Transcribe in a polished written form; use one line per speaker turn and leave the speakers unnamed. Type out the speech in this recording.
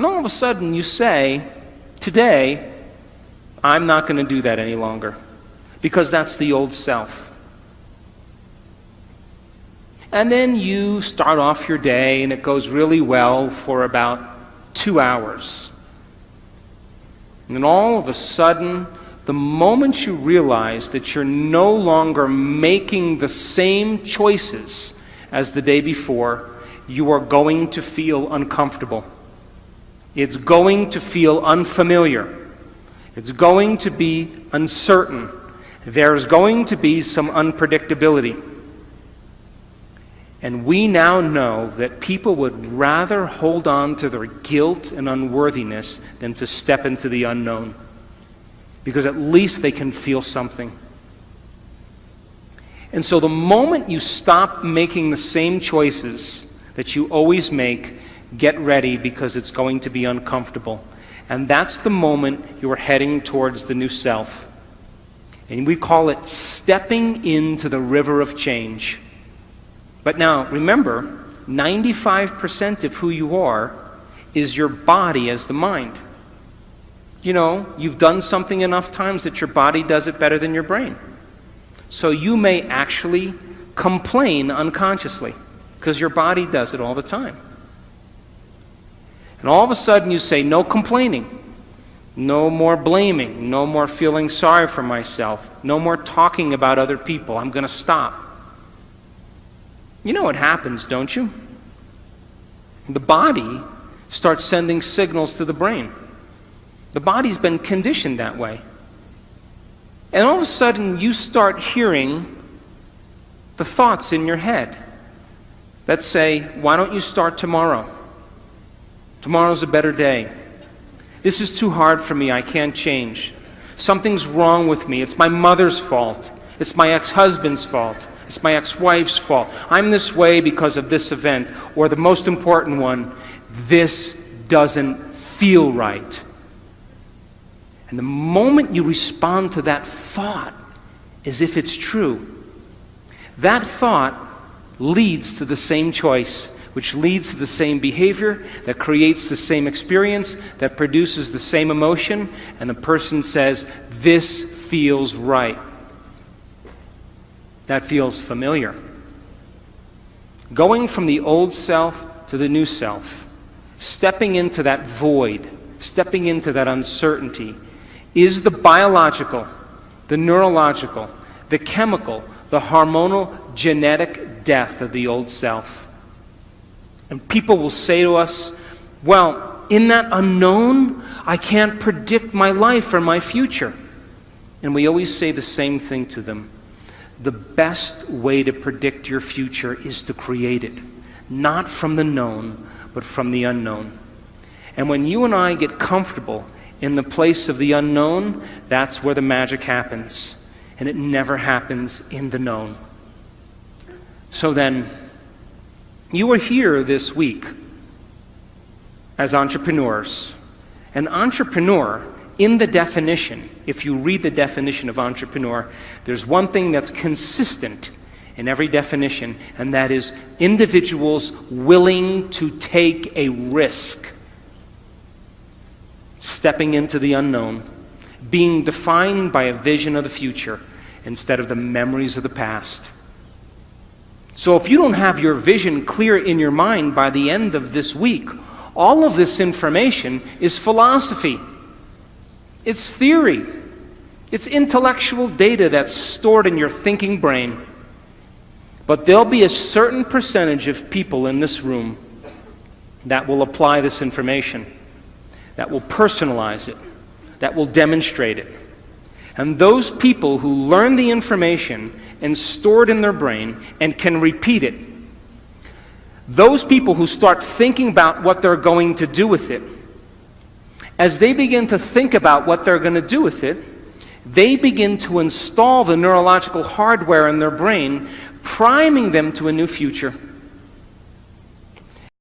And all of a sudden you say, today, I'm not going to do that any longer, because that's the old self. And then you start off your day and it goes really well for about 2 hours. And then all of a sudden, the moment you realize that you're no longer making the same choices as the day before, you are going to feel uncomfortable. It's going to feel unfamiliar. It's going to be uncertain. There's going to be some unpredictability. And we now know that people would rather hold on to their guilt and unworthiness than to step into the unknown, because at least they can feel something. And so the moment you stop making the same choices that you always make, get ready, because it's going to be uncomfortable. And that's the moment you are heading towards the new self. And we call it stepping into the river of change. But now, remember, 95% of who you are is your body as the mind. You know, you've done something enough times that your body does it better than your brain. So you may actually complain unconsciously, because your body does it all the time. And all of a sudden you say, no complaining, no more blaming, no more feeling sorry for myself, no more talking about other people, I'm going to stop. You know what happens, don't you? The body starts sending signals to the brain. The body's been conditioned that way. And all of a sudden, you start hearing the thoughts in your head that say, why don't you start tomorrow? Tomorrow's a better day. This is too hard for me, I can't change. Something's wrong with me. It's my mother's fault. It's my ex-husband's fault. It's my ex-wife's fault. I'm this way because of this event. Or the most important one, this doesn't feel right. And the moment you respond to that thought as if it's true, that thought leads to the same choice, which leads to the same behavior, that creates the same experience, that produces the same emotion, and the person says, this feels right. That feels familiar. Going from the old self to the new self, stepping into that void, stepping into that uncertainty, is the biological, the neurological, the chemical, the hormonal, genetic death of the old self. And people will say to us, well, in that unknown, I can't predict my life or my future. And we always say the same thing to them. The best way to predict your future is to create it, not from the known, but from the unknown. And when you and I get comfortable in the place of the unknown, that's where the magic happens. And it never happens in the known. So then, you are here this week as entrepreneurs. An entrepreneur, in the definition, if you read the definition of entrepreneur, there's one thing that's consistent in every definition, and that is individuals willing to take a risk. Stepping into the unknown, being defined by a vision of the future instead of the memories of the past. So if you don't have your vision clear in your mind by the end of this week, all of this information is philosophy. It's theory. It's intellectual data that's stored in your thinking brain. But there'll be a certain percentage of people in this room that will apply this information, that will personalize it, that will demonstrate it. And those people who learn the information and store it in their brain and can repeat it, those people who start thinking about what they're going to do with it, as they begin to think about what they're going to do with it, they begin to install the neurological hardware in their brain, priming them to a new future.